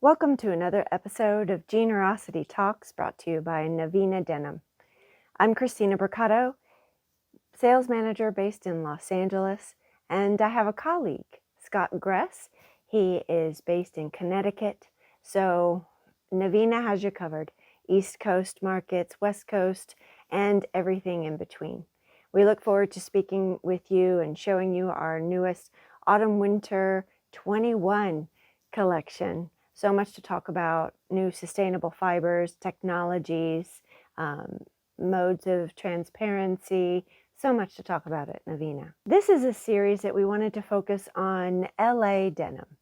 Welcome to another episode of Generosity Talks brought to you by Navina Denim. I'm Christina Brocato, sales manager based in Los Angeles, and I have a colleague, Scott Gress. He is based in Connecticut, so Navina has you covered. East Coast markets, West Coast, and everything in between. We look forward to speaking with you and showing you our newest Autumn-Winter 21 collection. So much to talk about: new sustainable fibers, technologies, modes of transparency, so much to talk about at Navina. This is a series that we wanted to focus on LA denim.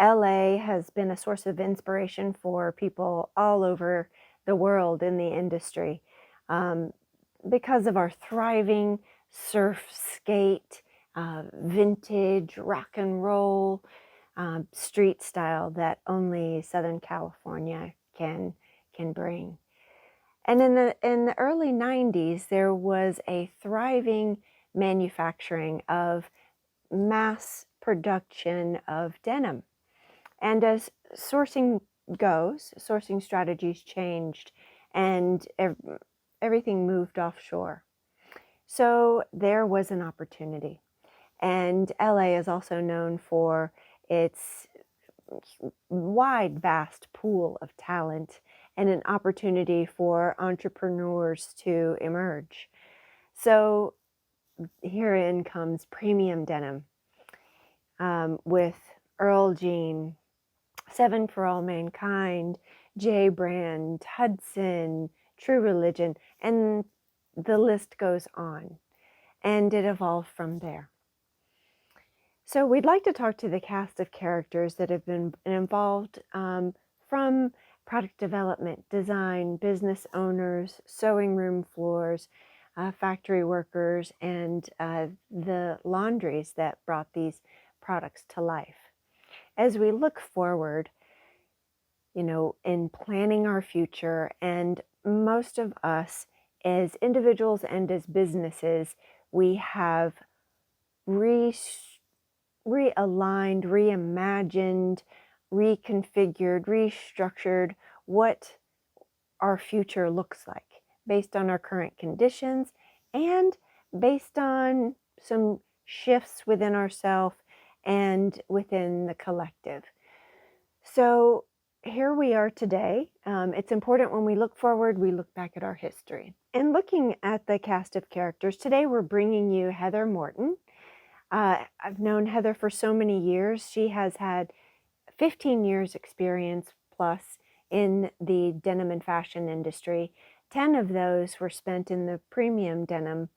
LA has been a source of inspiration for people all over the world in the industry because of our thriving surf, skate, vintage, rock and roll, street style that only Southern California can bring. And in the early 90s, there was a thriving manufacturing of mass production of denim. And as sourcing goes, sourcing strategies changed and everything moved offshore. So there was an opportunity. And LA is also known for its wide, vast pool of talent and an opportunity for entrepreneurs to emerge. So herein comes premium denim with Earl Jean, Seven for All Mankind, J Brand, Hudson, True Religion, and the list goes on. And it evolved from there. So we'd like to talk to the cast of characters that have been involved from product development, design, business owners, sewing room floors, factory workers, and the laundries that brought these products to life. As we look forward, in planning our future, and most of us as individuals and as businesses, we have realigned, reimagined, reconfigured, restructured what our future looks like based on our current conditions and based on some shifts within ourselves and within the collective. So here we are today. It's important when we look forward, we look back at our history. And looking at the cast of characters, today we're bringing you Heather Morton. I've known Heather for so many years. She has had 15 years experience plus in the denim and fashion industry. 10 of those were spent in the premium denim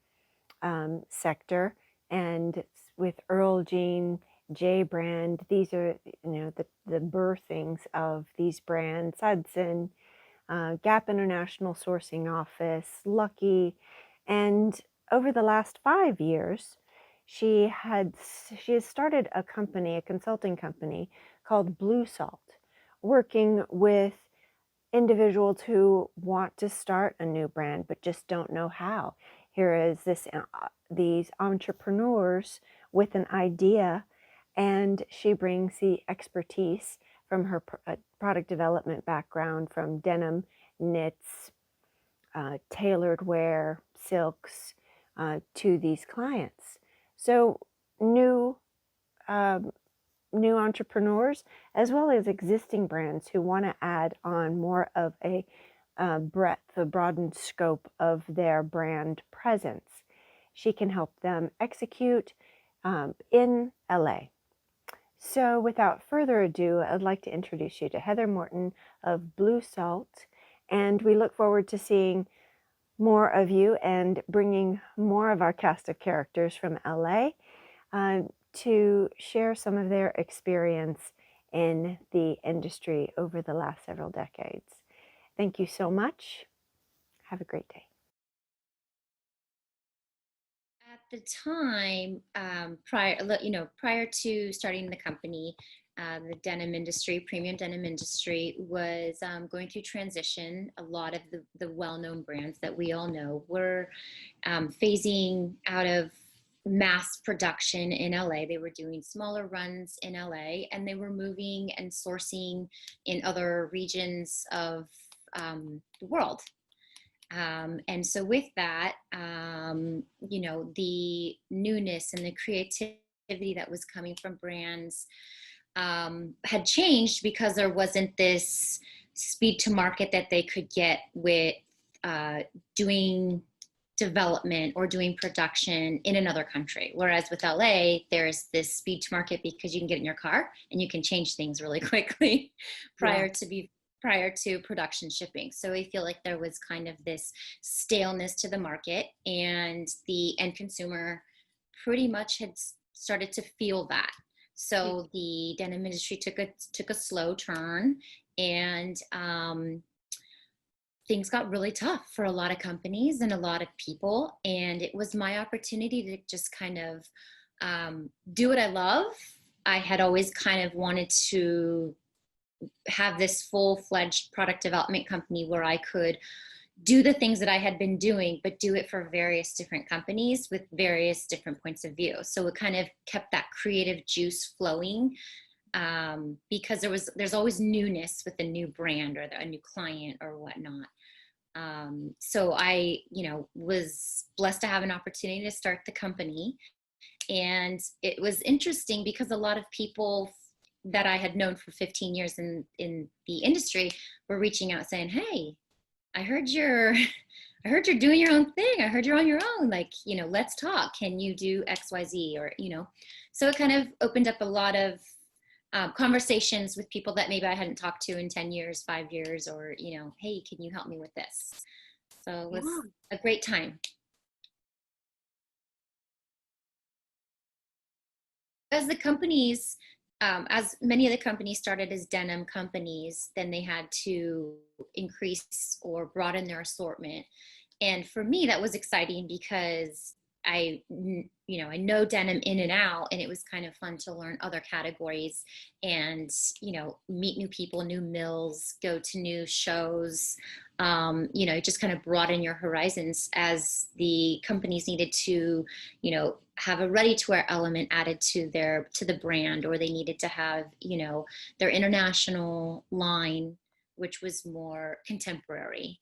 sector, and with Earl Jean, J Brand. These are the birthings of these brands: Hudson, Gap International Sourcing Office, Lucky, and over the last 5 years, she has started a consulting company called Bluesalt, working with individuals who want to start a new brand but just don't know how. Here is these entrepreneurs with an idea, and she brings the expertise from her product development background, from denim, knits, tailored wear, silks, to these clients. So new entrepreneurs, as well as existing brands who want to add on more of a broadened scope of their brand presence. She can help them execute in LA. So without further ado, I'd like to introduce you to Heather Morton of Bluesalt, and we look forward to seeing more of you and bringing more of our cast of characters from LA to share some of their experience in the industry over the last several decades. Thank you so much. Have a great day. At the time, prior to starting the company, the denim industry, premium denim industry, was going through transition. A lot of the well-known brands that we all know were phasing out of mass production in LA. They were doing smaller runs in LA, and they were moving and sourcing in other regions of the world. And so with that, the newness and the creativity that was coming from brands had changed because there wasn't this speed to market that they could get with doing development or doing production in another country. Whereas with LA, there's this speed to market because you can get in your car and you can change things really quickly prior to production shipping. So I feel like there was kind of this staleness to the market, and the end consumer pretty much had started to feel that. So the denim industry took a slow turn, and things got really tough for a lot of companies and a lot of people. And it was my opportunity to just kind of do what I love. I had always kind of wanted to have this full-fledged product development company where I could do the things that I had been doing, but do it for various different companies with various different points of view. So it kind of kept that creative juice flowing, because there's always newness with a new brand or a new client or whatnot. So I, was blessed to have an opportunity to start the company. And it was interesting because a lot of people that I had known for 15 years in the industry were reaching out saying, "Hey, I heard you're doing your own thing. I heard you're on your own. Like, let's talk. Can you do XYZ?" Or, so it kind of opened up a lot of conversations with people that maybe I hadn't talked to in 10 years, 5 years, or, "Hey, can you help me with this?" So it was a great time. As the companies, as many of the companies started as denim companies, then they had to increase or broaden their assortment. And for me, that was exciting because I know denim in and out, and it was kind of fun to learn other categories and, meet new people, new mills, go to new shows, just kind of broaden your horizons as the companies needed to, have a ready-to-wear element added to the brand, or they needed to have, their international line, which was more contemporary,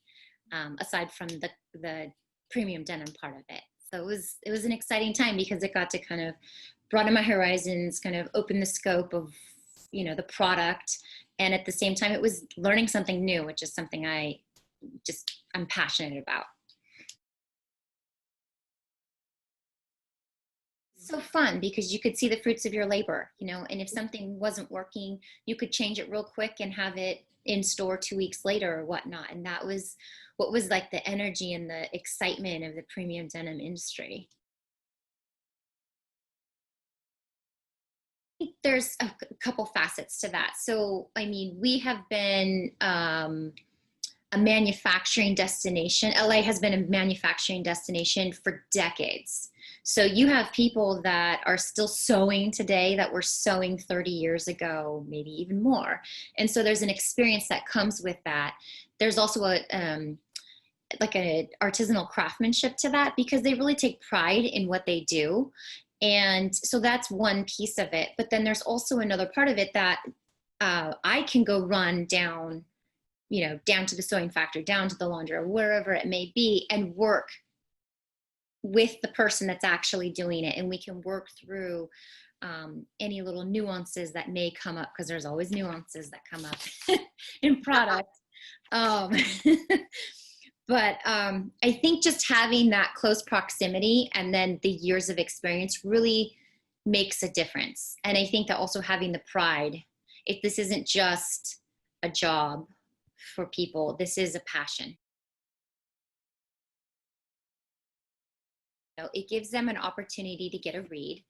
aside from the premium denim part of it. So it was an exciting time because it got to kind of broaden my horizons, kind of open the scope of, the product. And at the same time, it was learning something new, which is something I'm passionate about. So fun because you could see the fruits of your labor, and if something wasn't working, you could change it real quick and have it in store 2 weeks later or whatnot. And that was what was like the energy and the excitement of the premium denim industry. There's a couple facets to that. So, I mean, we have been a manufacturing destination. LA has been a manufacturing destination for decades. So you have people that are still sewing today that were sewing 30 years ago, maybe even more. And so there's an experience that comes with that. There's also like an artisanal craftsmanship to that because they really take pride in what they do. And so that's one piece of it. But then there's also another part of it that I can go run down, down to the sewing factory, down to the laundry, or wherever it may be, and work with the person that's actually doing it. And we can work through any little nuances that may come up, because there's always nuances that come up in product. But I think just having that close proximity and then the years of experience really makes a difference. And I think that also having the pride, if this isn't just a job for people, this is a passion. It gives them an opportunity to get a read.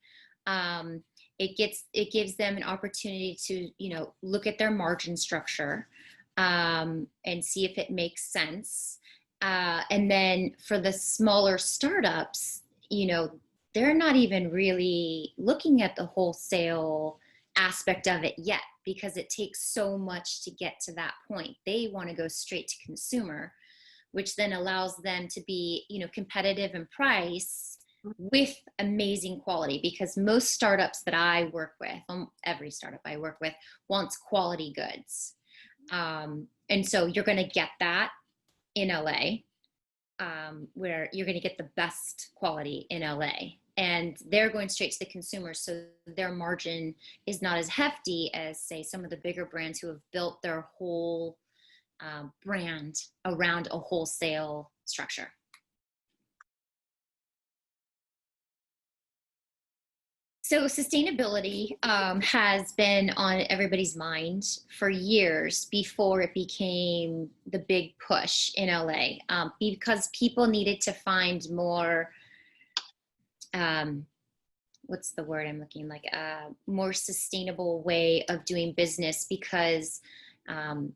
It gives them an opportunity to, look at their margin structure and see if it makes sense. And then for the smaller startups, they're not even really looking at the wholesale aspect of it yet because it takes so much to get to that point. They want to go straight to consumer, which then allows them to be, competitive in price, with amazing quality, because most startups that I work with, every startup I work with wants quality goods. And so you're going to get that in LA, where you're going to get the best quality in LA. And they're going straight to the consumer. So their margin is not as hefty as, say, some of the bigger brands who have built their whole brand around a wholesale structure. So sustainability has been on everybody's mind for years before it became the big push in LA, because people needed to find more, what's the word I'm looking like, more sustainable way of doing business, because um,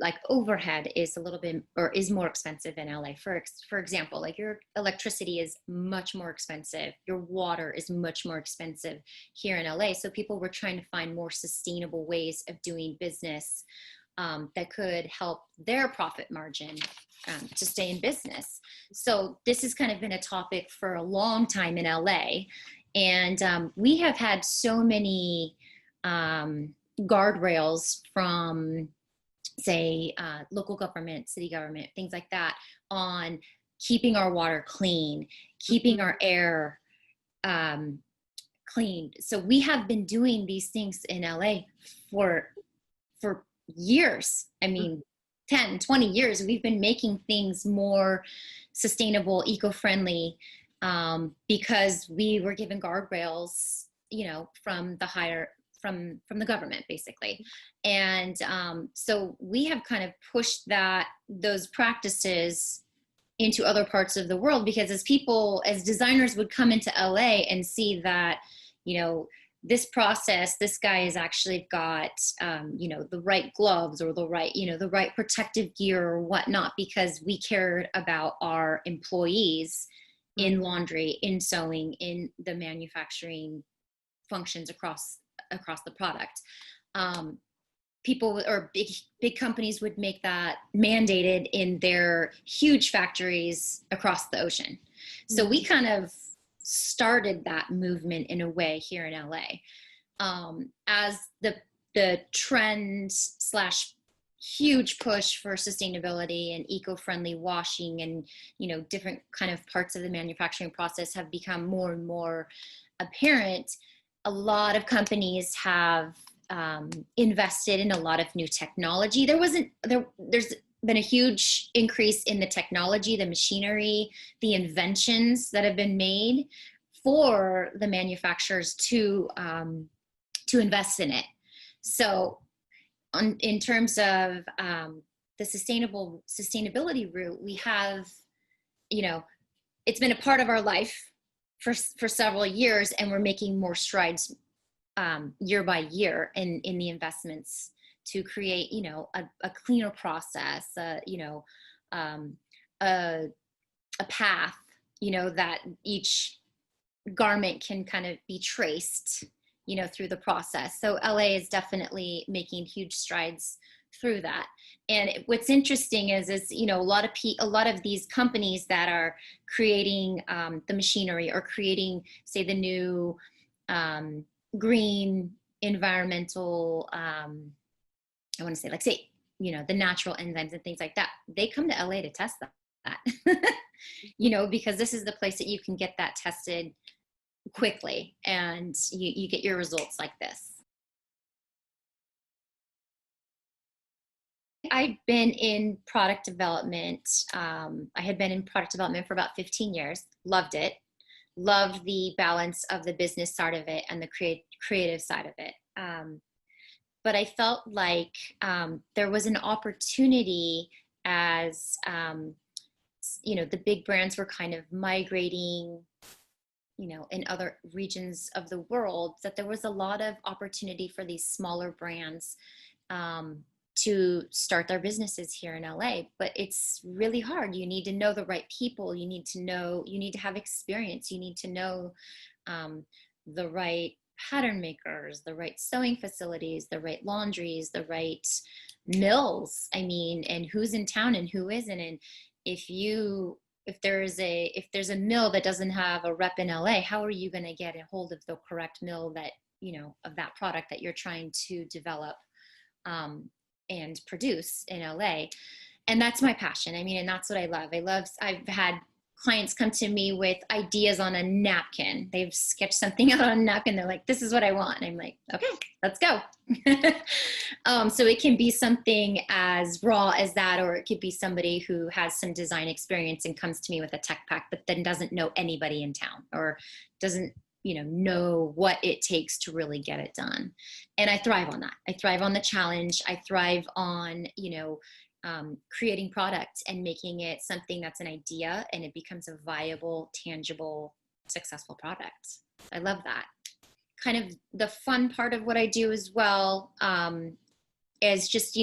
like overhead is a little bit, or is more expensive in LA. For example, like your electricity is much more expensive. Your water is much more expensive here in LA. So people were trying to find more sustainable ways of doing business that could help their profit margin to stay in business. So this has kind of been a topic for a long time in LA. And we have had so many guardrails from, say, local government, city government, things like that, on keeping our water clean, keeping our air clean. So we have been doing these things in LA for years. I mean, 10, 20 years, we've been making things more sustainable, eco-friendly, because we were given guardrails, from the higher, from the government, basically. And so we have kind of pushed those practices into other parts of the world, because as designers would come into LA and see that, this process, this guy has actually got, the right gloves, or the right protective gear or whatnot, because we cared about our employees in laundry, in sewing, in the manufacturing functions across the product. People, or big companies, would make that mandated in their huge factories across the ocean. So we kind of started that movement in a way here in LA, as the trend / huge push for sustainability and eco-friendly washing and different kind of parts of the manufacturing process have become more and more apparent. A lot of companies have invested in a lot of new technology. There's been a huge increase in the technology, the machinery, the inventions that have been made for the manufacturers to invest in it. So in terms of the sustainability route, we have, it's been a part of our life for several years, and we're making more strides year by year in the investments to create, a cleaner process, a path, that each garment can kind of be traced, through the process. So LA is definitely making huge strides through that. And what's interesting is a lot of these companies that are creating the machinery, or creating, say, the new green environmental, I want to say, like, say, the natural enzymes and things like that, they come to LA to test that, because this is the place that you can get that tested quickly, and you get your results like this. I've been in product development. I had been in product development for about 15 years. Loved it. Loved the balance of the business side of it and the creative side of it. But I felt like there was an opportunity, as the big brands were kind of migrating, in other regions of the world, that there was a lot of opportunity for these smaller brands to start their businesses here in LA. But it's really hard. You need to know the right people. You need to have experience. You need to know the right pattern makers, the right sewing facilities, the right laundries, the right mills. I mean, and who's in town and who isn't. And if you if there's a mill that doesn't have a rep in LA, how are you going to get a hold of the correct mill that, of that product that you're trying to develop and produce in LA? And that's my passion. I mean, and that's what I love. I've had clients come to me with ideas on a napkin. They've sketched something out on a napkin. They're like, this is what I want. And I'm like, okay, let's go. So it can be something as raw as that, or it could be somebody who has some design experience and comes to me with a tech pack, but then doesn't know anybody in town or doesn't, know what it takes to really get it done. And I thrive on that. I thrive on the challenge. I thrive on, creating product and making it something that's an idea and it becomes a viable, tangible, successful product. I love that. Kind of the fun part of what I do as well is just,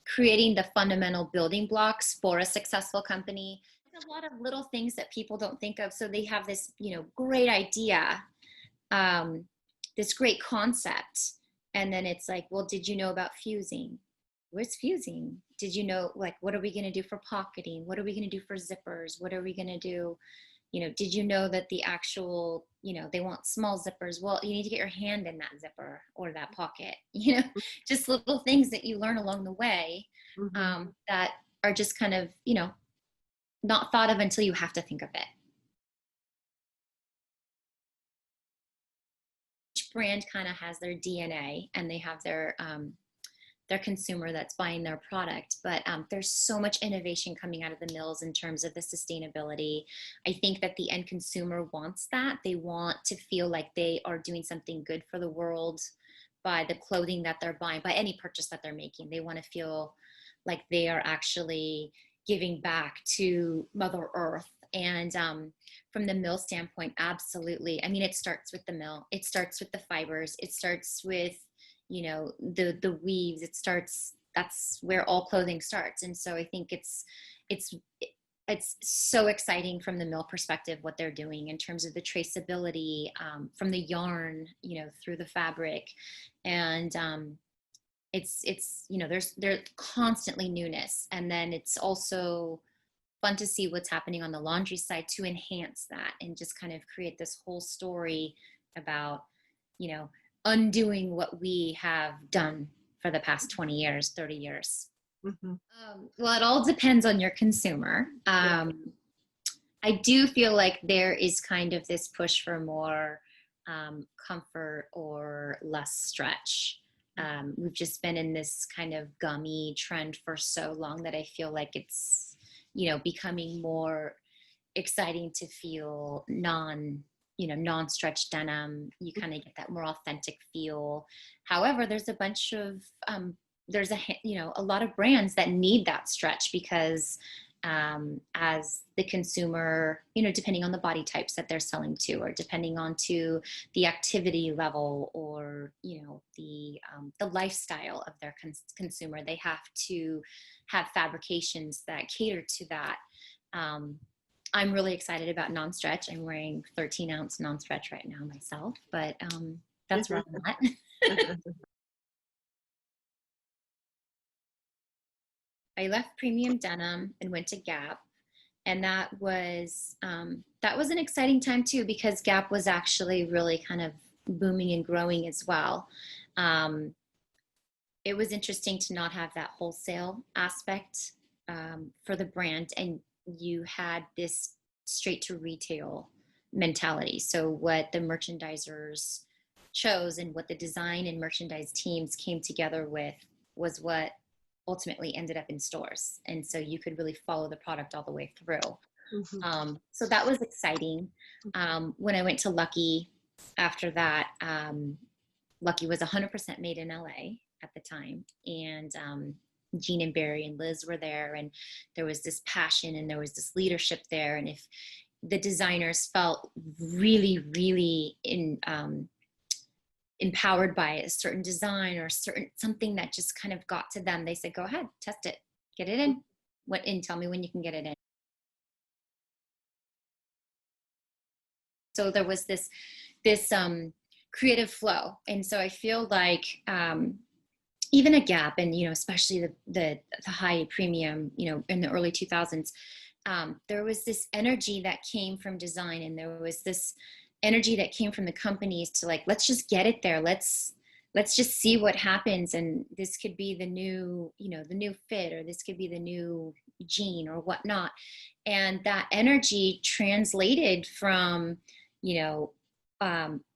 creating the fundamental building blocks for a successful company. A lot of little things that people don't think of. So they have this, great idea, this great concept. And then it's like, well, did you know about fusing? What's fusing? Did you know, like, what are we going to do for pocketing? What are we going to do for zippers? What are we going to do? Did you know that the actual, they want small zippers? Well, you need to get your hand in that zipper or that pocket, just little things that you learn along the way that are just kind of, not thought of until you have to think of it. Each brand kind of has their DNA and they have their consumer that's buying their product, but there's so much innovation coming out of the mills in terms of the sustainability. I think that the end consumer wants that. They want to feel like they are doing something good for the world by the clothing that they're buying, by any purchase that they're making. They want to feel like they are actually giving back to Mother Earth. And from the mill standpoint, absolutely. I mean, it starts with the mill. It starts with the fibers. It starts with, the weaves. That's where all clothing starts. And so I think it's so exciting from the mill perspective, what they're doing in terms of the traceability from the yarn, through the fabric. And there's constantly newness. And then it's also fun to see what's happening on the laundry side to enhance that and just kind of create this whole story about, undoing what we have done for the past 20 years, 30 years. Well, it all depends on your consumer. I do feel like there is kind of this push for more comfort or less stretch. We've just been in this kind of gummy trend for so long that I feel like it's, becoming more exciting to feel non-stretch denim. You kind of get that more authentic feel. However, there's a bunch of, there's a lot of brands that need that stretch because as the consumer, depending on the body types that they're selling to, or depending on to the activity level, or the lifestyle of their consumer, they have to have fabrications that cater to that. I'm really excited about non-stretch. I'm wearing 13-ounce non-stretch right now myself, but that's where I'm at. I left Premium Denim and went to Gap, and that was an exciting time too, because Gap was actually really kind of booming and growing as well. It was interesting to not have that wholesale aspect for the brand, and you had this straight to retail mentality. So what the merchandisers chose and what the design and merchandise teams came together with was what ultimately ended up in stores. And so you could really follow the product all the way through. So that was exciting. When I went to Lucky after that, Lucky was 100% made in LA at the time. And Jean and Barry and Liz were there, and there was this passion and there was this leadership there. And if the designers felt really, really empowered by a certain design or something that just kind of got to them, they said, go ahead, test it, get it in, and tell me when you can get it in. So there was this creative flow. And so I feel like even a Gap, and especially the high premium, in the early 2000s, there was this energy that came from design, and there was this energy that came from the companies to like, let's just get it there. Let's just see what happens. And this could be the new, the new fit, or this could be the new jean or whatnot. And that energy translated from,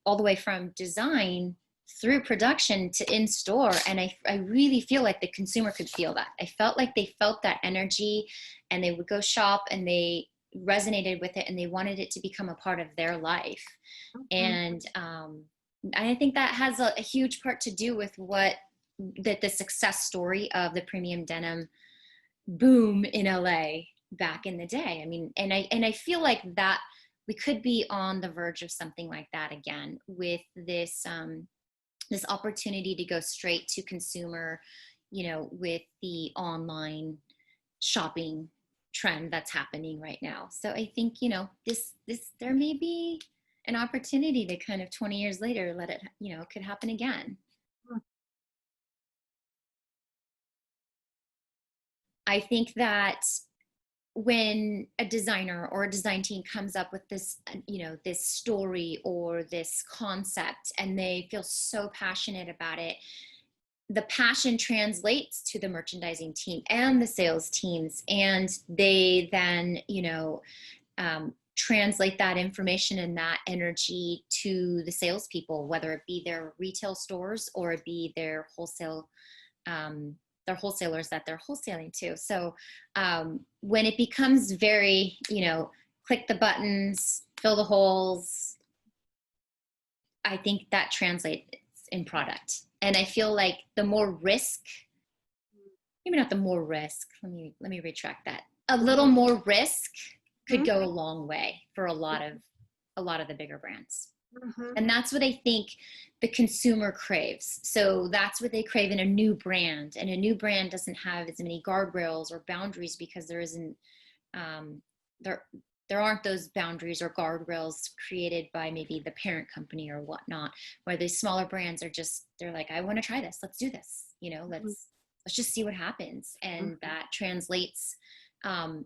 all the way from design through production to in store. And I really feel like the consumer could feel that. I felt like they felt that energy, and they would go shop and they resonated with it, and they wanted it to become a part of their life. And I think that has a huge part to do with the success story of the premium denim boom in LA back in the day. I mean, and I feel like that we could be on the verge of something like that again, with this this opportunity to go straight to consumer, with the online shopping trend that's happening right now. So I think, this there may be an opportunity to kind of 20 years later let it, could happen again. I think that when a designer or a design team comes up with this, this story or this concept, and they feel so passionate about it, the passion translates to the merchandising team and the sales teams, and they then, translate that information and that energy to the salespeople, whether it be their retail stores or it be their wholesalers that they're wholesaling to. So when it becomes very, click the buttons, fill the holes, I think that translates in product. And I feel like the more risk, maybe not the more risk, let me retract that. A little more risk could go a long way for a lot of the bigger brands. And that's what I think the consumer craves. So that's what they crave in a new brand. And a new brand doesn't have as many guardrails or boundaries, because there isn't, there aren't those boundaries or guardrails created by maybe the parent company or whatnot, where these smaller brands are just, they're like, I want to try this. Let's do this. Let's just see what happens. And that translates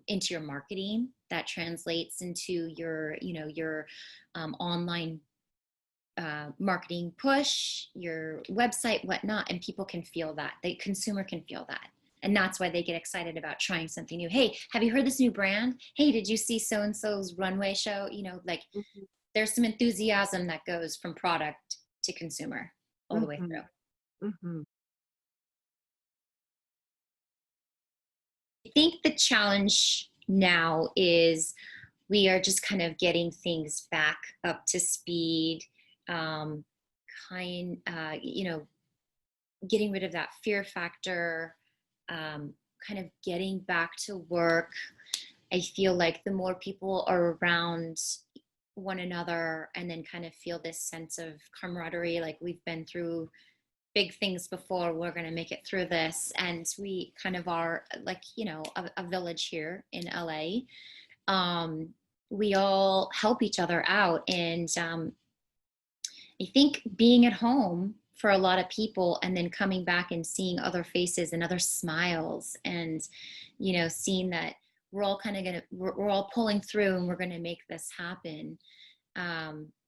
into your marketing, that translates into your, your online marketing push, your website, whatnot, and people can feel that. The consumer can feel that. And that's why they get excited about trying something new. Hey, have you heard this new brand? Hey, did you see so-and-so's runway show? There's some enthusiasm that goes from product to consumer all the way through. I think the challenge now is we are just kind of getting things back up to speed, getting rid of that fear factor, kind of getting back to work. I feel like the more people are around one another and then kind of feel this sense of camaraderie, like we've been through big things before, we're going to make it through this. And we kind of are like, a village here in LA. We all help each other out. And I think being at home for a lot of people, and then coming back and seeing other faces and other smiles, and, seeing that we're all kind of we're all pulling through and we're going to make this happen,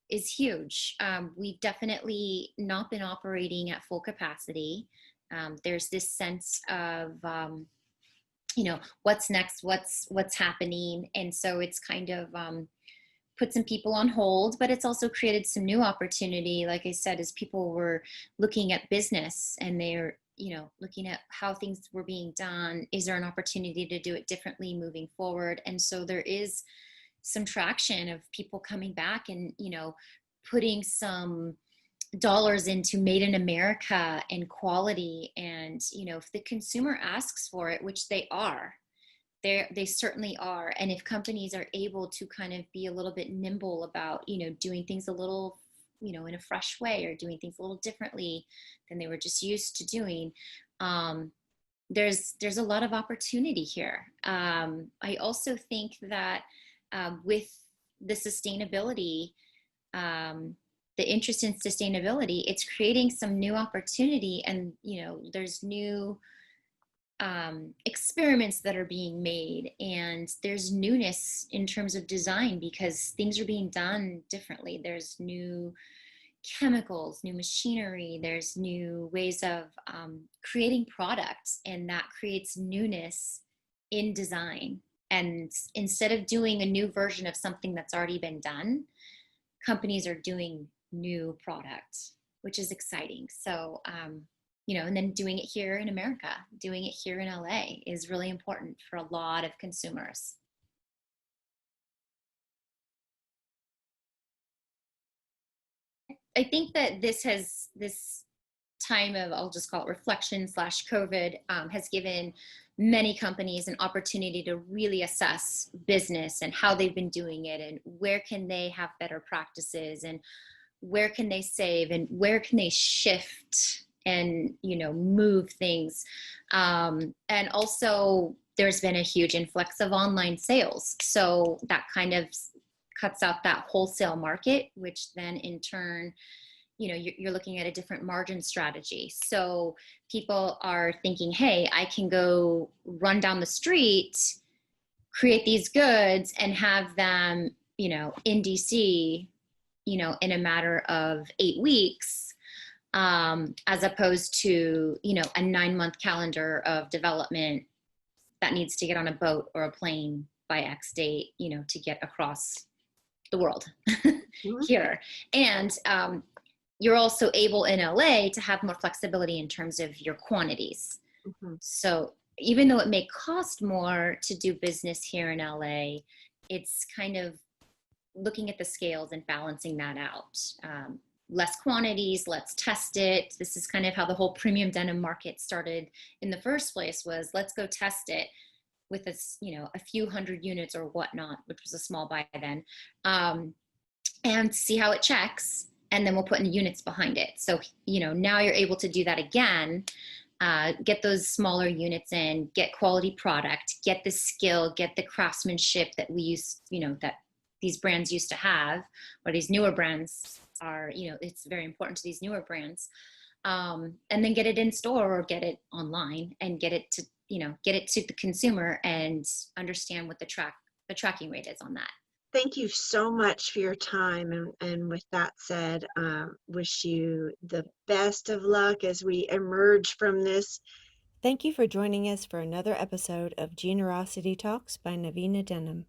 is huge. We've definitely not been operating at full capacity. There's this sense of, what's next, what's happening. And so it's kind of put some people on hold, but it's also created some new opportunity. Like I said, as people were looking at business and they're, looking at how things were being done, is there an opportunity to do it differently moving forward? And so there is some traction of people coming back and, putting some dollars into made in America and quality. And, if the consumer asks for it, which they are, they certainly are. And if companies are able to kind of be a little bit nimble about, doing things a little, in a fresh way, or doing things a little differently than they were just used to doing, there's a lot of opportunity here. I also think that with the sustainability, the interest in sustainability, it's creating some new opportunity. And, there's new experiments that are being made, and there's newness in terms of design because things are being done differently. There's new chemicals, new machinery, there's new ways of creating products, and that creates newness in design. And instead of doing a new version of something that's already been done, companies are doing new products, which is exciting. So, and then doing it here in America, doing it here in LA is really important for a lot of consumers. I think that this time of, I'll just call it reflection slash COVID, has given many companies an opportunity to really assess business and how they've been doing it, and where can they have better practices, and where can they save, and where can they shift and move things. And also there's been a huge influx of online sales, so that kind of cuts out that wholesale market, which then in turn, you're looking at a different margin strategy. So people are thinking, hey, I can go run down the street, create these goods, and have them, in DC, in a matter of 8 weeks, as opposed to, a 9-month calendar of development that needs to get on a boat or a plane by X date, to get across the world here. And you're also able in LA to have more flexibility in terms of your quantities. Mm-hmm. So even though it may cost more to do business here in LA, it's kind of looking at the scales and balancing that out. Less quantities, let's test it. This is kind of how the whole premium denim market started in the first place, was let's go test it with a few hundred units or whatnot, which was a small buy then, and see how it checks, and then we'll put in units behind it. So now you're able to do that again, get those smaller units in, get quality product, get the skill, get the craftsmanship that we used, that these brands used to have, or these newer brands are, it's very important to these newer brands, and then get it in store or get it online and get it to the consumer and understand what the tracking rate is on that. Thank you so much for your time. And with that said, wish you the best of luck as we emerge from this. Thank you for joining us for another episode of Generosity Talks by Navina Denim.